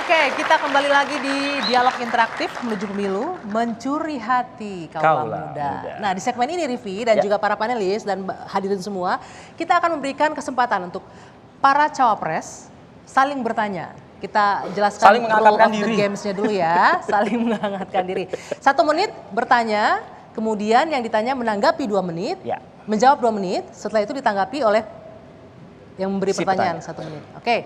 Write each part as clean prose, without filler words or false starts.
Oke, kita kembali lagi di dialog interaktif menuju pemilu, mencuri hati kaula muda. Nah, di segmen ini Rivi dan juga para panelis dan hadirin semua, kita akan memberikan kesempatan untuk para cawapres saling bertanya. Kita jelaskan saling menghangatkan diri. Gamesnya dulu ya, saling menghangatkan diri. 1 menit bertanya, kemudian yang ditanya menanggapi 2 menit, menjawab 2 menit, setelah itu ditanggapi oleh yang memberi pertanyaan 1 menit. Oke.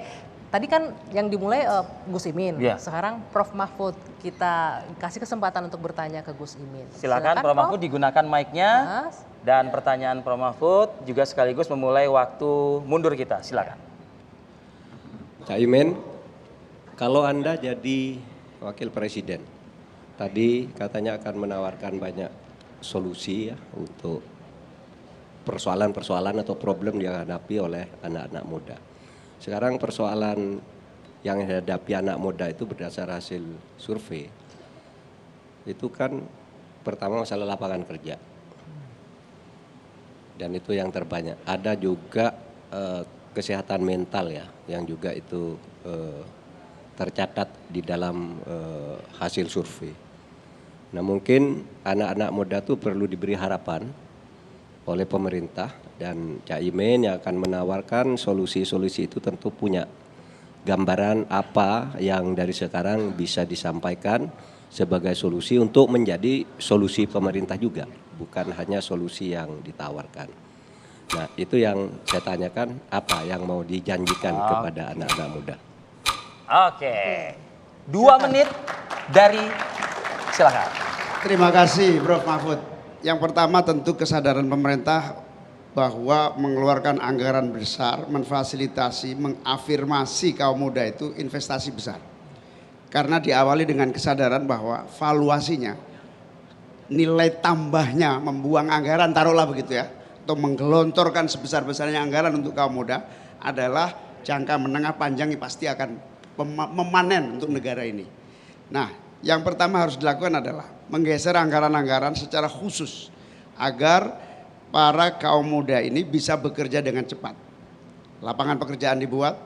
Tadi kan yang dimulai Gus Imin, sekarang Prof Mahfud, kita kasih kesempatan untuk bertanya ke Gus Imin. Silakan Prof Mahfud digunakan mic-nya dan pertanyaan Prof Mahfud juga sekaligus memulai waktu mundur kita, silakan. Cak Imin, kalau Anda jadi Wakil Presiden, tadi katanya akan menawarkan banyak solusi ya untuk persoalan-persoalan atau problem yang dihadapi oleh anak-anak muda. Sekarang persoalan yang dihadapi anak muda itu berdasar hasil survei. Itu kan pertama masalah lapangan kerja. Dan itu yang terbanyak. Ada juga kesehatan mental ya, yang juga itu tercatat di dalam hasil survei. Nah mungkin anak-anak muda itu perlu diberi harapan oleh pemerintah, dan Cak Imin yang akan menawarkan solusi-solusi itu tentu punya gambaran apa yang dari sekarang bisa disampaikan sebagai solusi untuk menjadi solusi pemerintah juga, bukan hanya solusi yang ditawarkan. Nah itu yang saya tanyakan, apa yang mau dijanjikan kepada anak-anak muda. Oke, 2 menit dari silakan. Terima kasih Prof Mahfud. Yang pertama tentu kesadaran pemerintah bahwa mengeluarkan anggaran besar, memfasilitasi, mengafirmasi kaum muda itu investasi besar. Karena diawali dengan kesadaran bahwa valuasinya, nilai tambahnya membuang anggaran, taruhlah begitu ya, atau menggelontorkan sebesar-besarnya anggaran untuk kaum muda adalah jangka menengah panjang yang pasti akan memanen untuk negara ini. Nah, yang pertama harus dilakukan adalah menggeser anggaran-anggaran secara khusus agar para kaum muda ini bisa bekerja dengan cepat. Lapangan pekerjaan dibuat,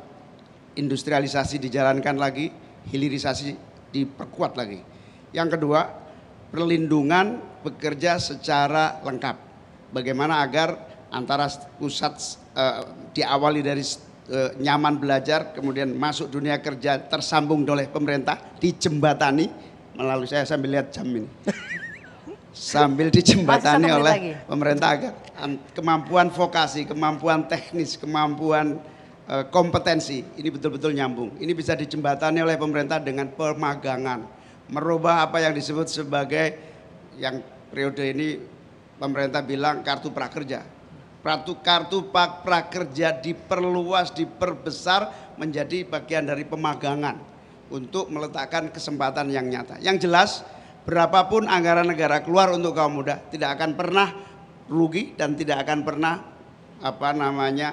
industrialisasi dijalankan lagi, hilirisasi diperkuat lagi. Yang kedua, perlindungan bekerja secara lengkap. Bagaimana agar antara pusat diawali dari nyaman belajar, kemudian masuk dunia kerja tersambung oleh pemerintah, dijembatani melalui, saya sambil lihat jam ini, sambil dijembatani oleh pemerintah agar kemampuan vokasi, kemampuan teknis, kemampuan kompetensi ini betul-betul nyambung. Ini bisa dijembatani oleh pemerintah dengan pemagangan, merubah apa yang disebut sebagai, yang periode ini pemerintah bilang kartu prakerja. Kartu prakerja diperluas, diperbesar menjadi bagian dari pemagangan untuk meletakkan kesempatan yang nyata. Yang jelas, berapapun anggaran negara keluar untuk kaum muda tidak akan pernah rugi dan tidak akan pernah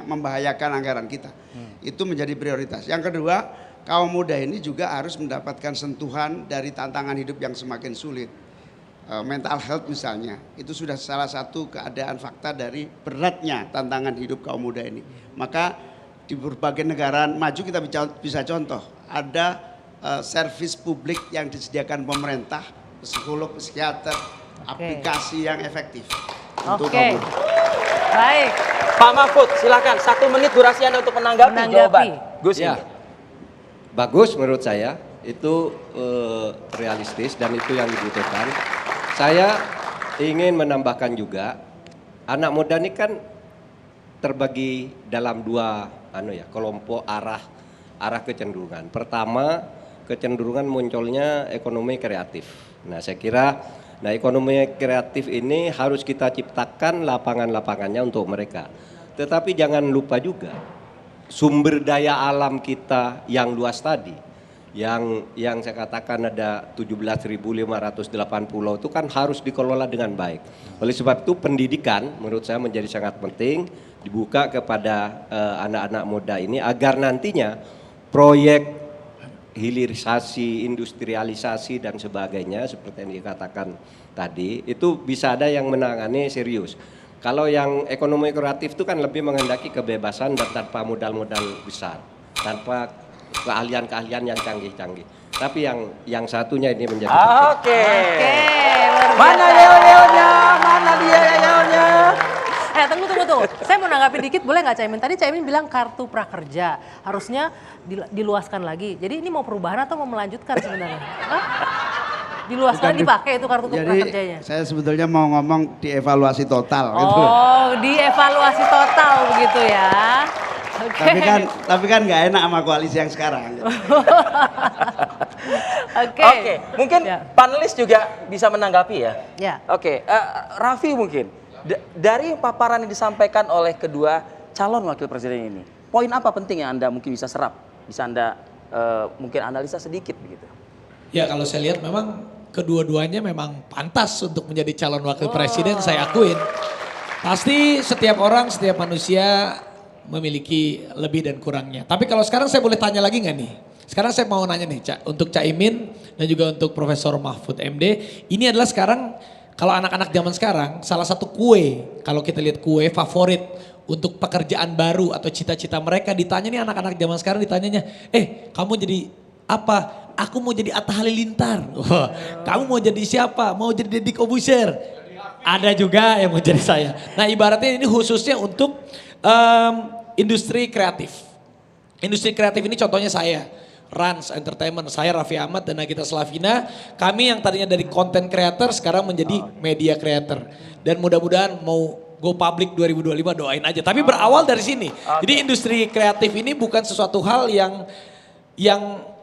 membahayakan anggaran kita. Itu menjadi prioritas. Yang kedua, kaum muda ini juga harus mendapatkan sentuhan dari tantangan hidup yang semakin sulit. Mental health misalnya, itu sudah salah satu keadaan fakta dari beratnya tantangan hidup kaum muda ini. Maka di berbagai negara maju kita bisa contoh, ada servis publik yang disediakan pemerintah, psikolog, psikiater, aplikasi yang efektif untuk kaum muda. Baik. Pak Mahfud, silakan 1 menit durasi Anda untuk menanggapi jawaban Gus Imin. Bagus menurut saya, itu realistis dan itu yang dibutuhkan. Saya ingin menambahkan juga, anak muda ini kan terbagi dalam 2 kelompok arah kecenderungan. Pertama, kecenderungan munculnya ekonomi kreatif. Nah, saya kira ekonomi kreatif ini harus kita ciptakan lapangan-lapangannya untuk mereka. Tetapi jangan lupa juga sumber daya alam kita yang luas tadi. Yang saya katakan ada 17.508 pulau itu kan harus dikelola dengan baik. Oleh sebab itu pendidikan menurut saya menjadi sangat penting dibuka kepada anak-anak muda ini agar nantinya proyek hilirisasi, industrialisasi dan sebagainya seperti yang dikatakan tadi itu bisa ada yang menangani serius. Kalau yang ekonomi kreatif itu kan lebih menghendaki kebebasan dan tanpa modal-modal besar, tanpa keahlian-keahlian yang canggih-canggih. Tapi yang satunya ini menjadi Oke. Mana yel-yelnya? Mana dia yel-yelnya? Tunggu. Saya mau nanggapi dikit, boleh nggak Caimin? Tadi Caimin bilang kartu prakerja harusnya diluaskan lagi. Jadi ini mau perubahan atau mau melanjutkan sebenarnya? Hah? Diluaskan dipakai itu kartu prakerjanya. Jadi saya sebetulnya mau ngomong dievaluasi total gitu. Oh, dievaluasi total begitu ya. Okay. Tapi kan nggak enak sama koalisi yang sekarang. Gitu. Oke, mungkin panelis juga bisa menanggapi ya. Ya. Oke, Raffi mungkin dari paparan yang disampaikan oleh kedua calon wakil presiden ini, poin apa penting yang Anda mungkin bisa serap, bisa Anda mungkin analisa sedikit begitu? Ya kalau saya lihat memang kedua-duanya memang pantas untuk menjadi calon wakil presiden, saya akuin. Pasti setiap orang, setiap manusia memiliki lebih dan kurangnya. Tapi kalau sekarang saya boleh tanya lagi nggak nih? Sekarang saya mau nanya nih untuk Caimin dan juga untuk Profesor Mahfud MD. Ini adalah sekarang kalau anak-anak zaman sekarang salah satu kue, kalau kita lihat kue favorit untuk pekerjaan baru atau cita-cita mereka ditanya nih anak-anak zaman sekarang ditanyanya, kamu jadi apa? Aku mau jadi Atta Halilintar. Wah, kamu mau jadi siapa? Mau jadi Deddy Kobuser? Ada juga yang mau jadi saya. Nah ibaratnya ini khususnya untuk industri kreatif. Industri kreatif ini contohnya saya, Rans Entertainment, saya Raffi Ahmad dan Nagita Slavina. Kami yang tadinya dari content creator sekarang menjadi media creator. Dan mudah-mudahan mau go public 2025 doain aja. Tapi berawal dari sini. Jadi industri kreatif ini bukan sesuatu hal yang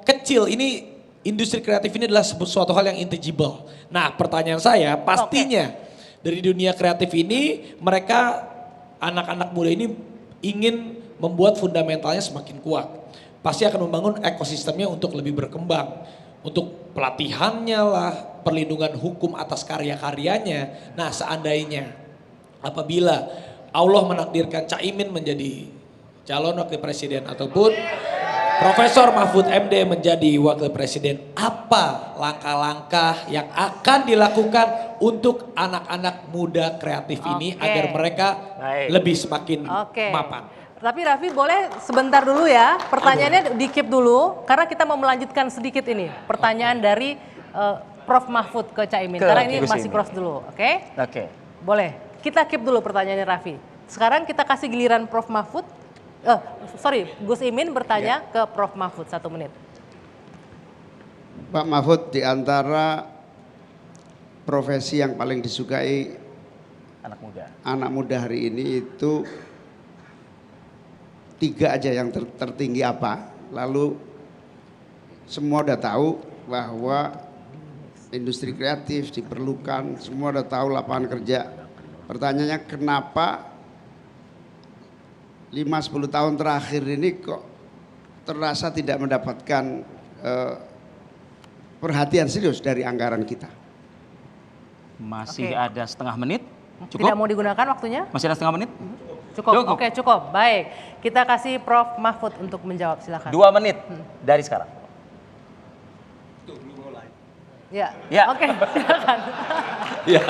kecil. Ini industri kreatif ini adalah sesuatu hal yang intangible. Nah pertanyaan saya pastinya dari dunia kreatif ini mereka anak-anak muda ini ingin membuat fundamentalnya semakin kuat. Pasti akan membangun ekosistemnya untuk lebih berkembang. Untuk pelatihannya lah, perlindungan hukum atas karya-karyanya. Nah seandainya apabila Allah menakdirkan Caimin menjadi calon wakil presiden ataupun Profesor Mahfud MD menjadi wakil presiden, apa langkah-langkah yang akan dilakukan untuk anak-anak muda kreatif ini agar mereka lebih semakin mapan? Tapi Raffi boleh sebentar dulu ya, pertanyaannya di-keep dulu karena kita mau melanjutkan sedikit ini. Pertanyaan dari Prof Mahfud ke Caimin, karena ini masih cross dulu, oke? Oke. Boleh, kita keep dulu pertanyaannya Raffi. Sekarang kita kasih giliran Prof Mahfud. Gus Imin bertanya ke Prof Mahfud 1 menit. Pak Mahfud, di antara profesi yang paling disukai anak muda hari ini itu 3 aja yang tertinggi apa? Lalu semua udah tahu bahwa industri kreatif diperlukan, semua udah tahu lapangan kerja. Pertanyaannya kenapa 5-10 tahun terakhir ini kok terasa tidak mendapatkan perhatian serius dari anggaran kita? Masih ada setengah menit. Cukup? Tidak mau digunakan waktunya? Masih ada setengah menit? Cukup. Oke, cukup. Baik, kita kasih Prof Mahfud untuk menjawab, silakan. 2 menit dari sekarang. Ya. Oke, silakan. Ya.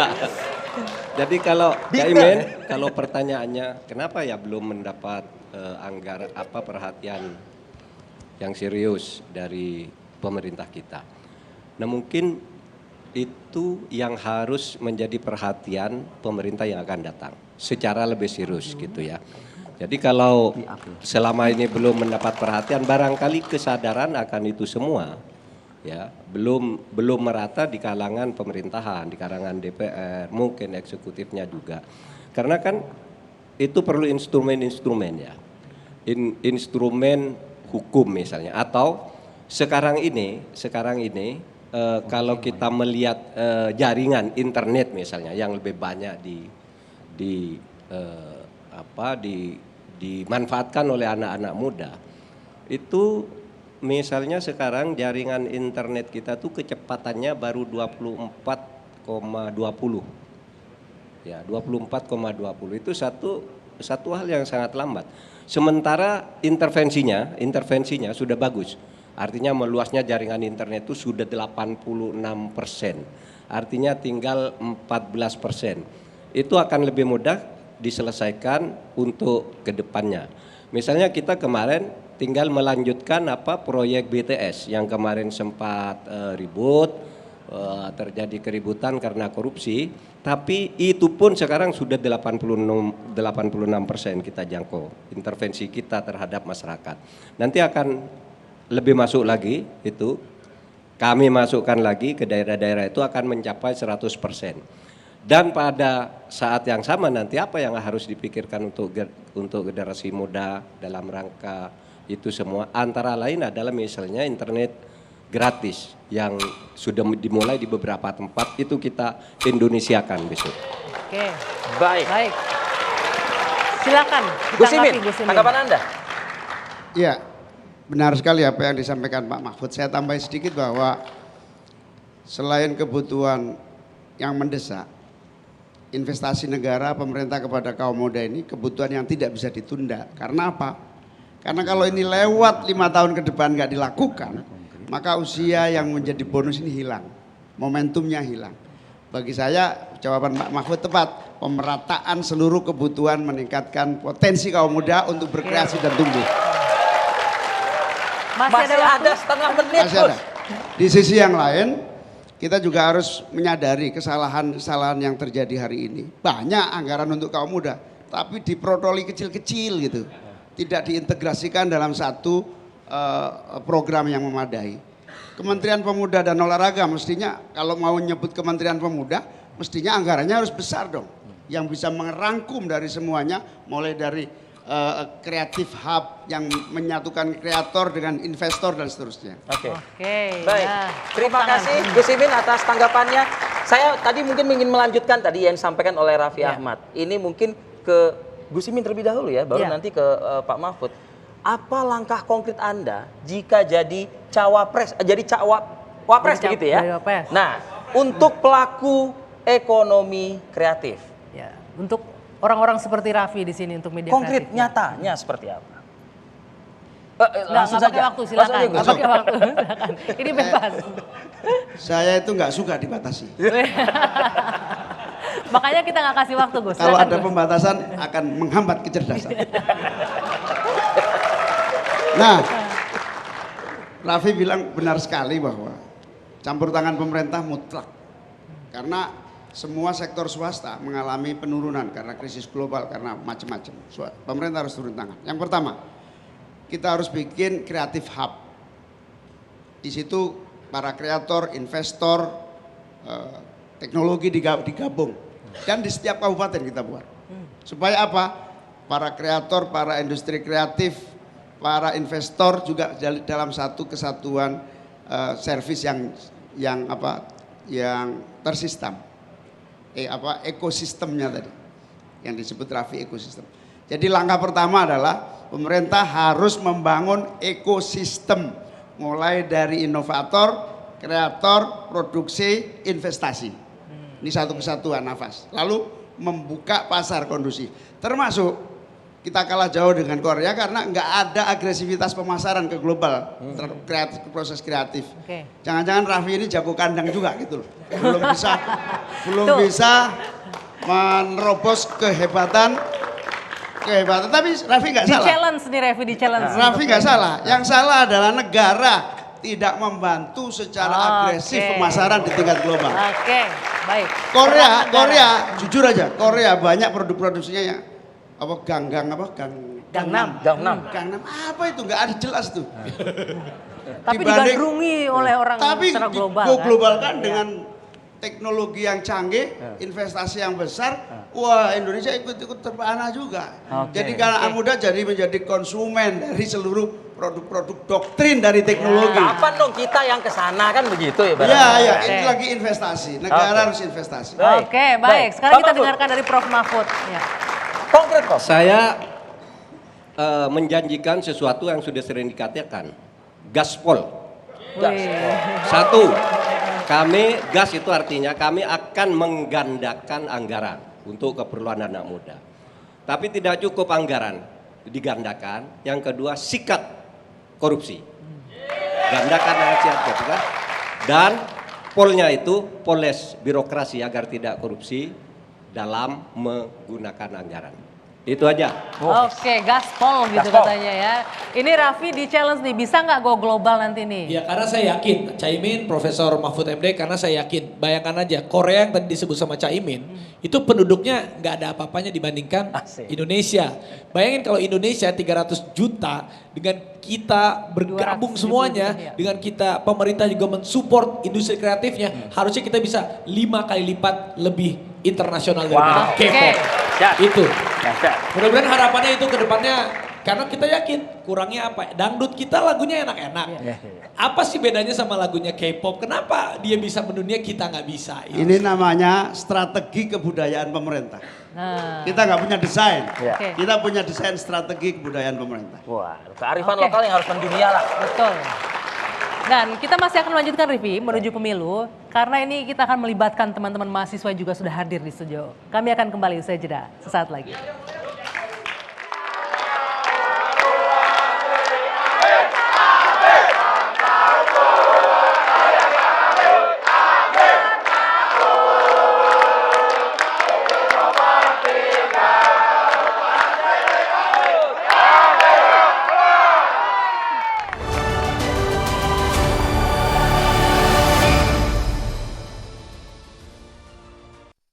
Jadi kalau Caimin, kalau pertanyaannya kenapa ya belum mendapat anggaran perhatian yang serius dari pemerintah kita. Nah mungkin itu yang harus menjadi perhatian pemerintah yang akan datang secara lebih serius gitu ya. Jadi kalau selama ini belum mendapat perhatian, barangkali kesadaran akan itu semua ya belum merata di kalangan pemerintahan, di kalangan DPR, mungkin eksekutifnya juga. Karena kan itu perlu instrumen-instrumen ya, instrumen hukum misalnya. Atau sekarang ini kalau kita melihat jaringan internet misalnya yang lebih banyak dimanfaatkan oleh anak-anak muda itu. Misalnya sekarang jaringan internet kita tuh kecepatannya baru 24,20. Ya, 24,20 itu satu hal yang sangat lambat. Sementara intervensinya sudah bagus. Artinya meluasnya jaringan internet itu sudah 86%. Artinya tinggal 14%. Itu akan lebih mudah diselesaikan untuk kedepannya. Misalnya kita kemarin tinggal melanjutkan proyek BTS yang kemarin sempat ribut, terjadi keributan karena korupsi, tapi itu pun sekarang sudah 86% kita jangkau intervensi kita terhadap masyarakat. Nanti akan lebih masuk lagi itu, kami masukkan lagi ke daerah-daerah itu akan mencapai 100%. Dan pada saat yang sama nanti apa yang harus dipikirkan untuk generasi muda dalam rangka itu semua, antara lain adalah misalnya internet gratis yang sudah dimulai di beberapa tempat, itu kita Indonesiakan besok. Oke. Baik. Silakan. Gus Imin, tanggapan Anda? Ya, benar sekali apa yang disampaikan Pak Mahfud. Saya tambah sedikit bahwa selain kebutuhan yang mendesak, investasi negara, pemerintah kepada kaum muda ini kebutuhan yang tidak bisa ditunda. Karena apa? Karena kalau ini lewat 5 tahun ke depan nggak dilakukan, maka usia yang menjadi bonus ini hilang, momentumnya hilang. Bagi saya jawaban Pak Mahfud tepat, pemerataan seluruh kebutuhan meningkatkan potensi kaum muda untuk berkreasi dan tumbuh. Masih ada setengah menit, Masih ada. Di sisi yang lain, kita juga harus menyadari kesalahan-kesalahan yang terjadi hari ini. Banyak anggaran untuk kaum muda, tapi diprotoli kecil-kecil gitu. Tidak diintegrasikan dalam satu program yang memadai. Kementerian Pemuda dan Olahraga mestinya, kalau mau nyebut Kementerian Pemuda, mestinya anggarannya harus besar dong. Yang bisa merangkum dari semuanya, mulai dari kreatif hub yang menyatukan kreator dengan investor dan seterusnya. Oke. Baik. Terima kasih Gus Imin atas tanggapannya. Saya tadi mungkin ingin melanjutkan tadi yang disampaikan oleh Raffi Ahmad. Ini mungkin ke Gus Imin terlebih dahulu ya, baru nanti ke Pak Mahfud. Apa langkah konkret Anda jika jadi cawapres, wapres begitu ya? Nah, untuk pelaku ekonomi kreatif. Ya, untuk orang-orang seperti Raffi di sini untuk media konkret kreatif. nyatanya seperti apa? Langsung saja. Waktu, silakan. Nggak pakai waktu, silakan. Ini bebas. Saya itu nggak suka dibatasi. Makanya kita nggak kasih waktu, Gus. Kalau ada Gus. pembatasan akan menghambat kecerdasan. Nah, Raffi bilang benar sekali bahwa campur tangan pemerintah mutlak. Karena semua sektor swasta mengalami penurunan karena krisis global, karena macam-macam. Pemerintah harus turun tangan. Yang pertama, kita harus bikin kreatif hub. Di situ para kreator, investor, teknologi digabung. Dan di setiap kabupaten kita buat. Supaya apa? Para kreator, para industri kreatif, para investor juga dalam satu kesatuan servis yang tersistem. Ekosistemnya tadi yang disebut Raffi ekosistem. Jadi langkah pertama adalah pemerintah harus membangun ekosistem mulai dari inovator, kreator, produksi, investasi. Ini satu kesatuan nafas. Lalu membuka pasar kondusif. Termasuk kita kalah jauh dengan Korea karena nggak ada agresivitas pemasaran ke global, proses kreatif. Jangan-jangan Raffi ini jago kandang juga gitu loh. Belum bisa menerobos kehebatan. Tapi Raffi nggak salah. Di challenge nih Raffi, di challenge. Raffi nggak salah. Yang salah adalah negara tidak membantu secara agresif pemasaran di tingkat global. Baik. Korea, jujur aja, Korea banyak produk-produksinya yang Gangnam apa itu nggak ada jelas tuh. Tapi digandrungi oleh orang secara global. Tapi globalkan dengan teknologi yang canggih, investasi yang besar, wah Indonesia ikut terpana juga. Jadi karena muda jadi menjadi konsumen dari seluruh produk-produk doktrin dari teknologi. Kapan dong kita yang kesana kan begitu ya? Iya, ini lagi investasi. Negara harus investasi. Baik. Sekarang kita dengarkan dari Prof Mahfud. Ya. Konkret kok. Saya menjanjikan sesuatu yang sudah sering dikatakan, gaspol. Satu, gas itu artinya kami akan menggandakan anggaran untuk keperluan anak muda. Tapi tidak cukup anggaran digandakan. Yang kedua, sikat korupsi. Gandakan sikat korupsi. Dan polnya itu poles birokrasi agar tidak korupsi dalam menggunakan anggaran. Itu aja. Oke, gaspol gitu Gaspol. katanya ya. Ini Raffi di challenge nih, bisa nggak go global nanti nih? Ya karena saya yakin, Caimin, Profesor Mahfud MD, karena saya yakin, bayangkan aja Korea yang tadi disebut sama Caimin, itu penduduknya nggak ada apa-apanya dibandingkan Asik. Indonesia. Bayangin kalau Indonesia 300 juta, dengan kita bergabung 270 semuanya, juta, ya. dengan kita pemerintah juga mensupport industri kreatifnya, harusnya kita bisa 5 kali lipat lebih internasional daripada Wow. K-pop. Oke. Siap. Itu. Dahsyat. Mudah-mudahan harapannya itu ke depannya, karena kita yakin kurangnya apa? Dangdut kita lagunya enak-enak. Apa sih bedanya sama lagunya K-pop? Kenapa dia bisa mendunia kita nggak bisa? Ini namanya strategi kebudayaan pemerintah. Nah, Kita nggak punya desain, Ya. Oke. kita punya desain strategi kebudayaan pemerintah. Wah, kearifan Oke. lokal yang harus mendunia lah. betul. Dan kita masih akan melanjutkan Riffi menuju pemilu, karena ini kita akan melibatkan teman-teman mahasiswa juga sudah hadir di studio. Kami akan kembali usai jeda sesaat lagi.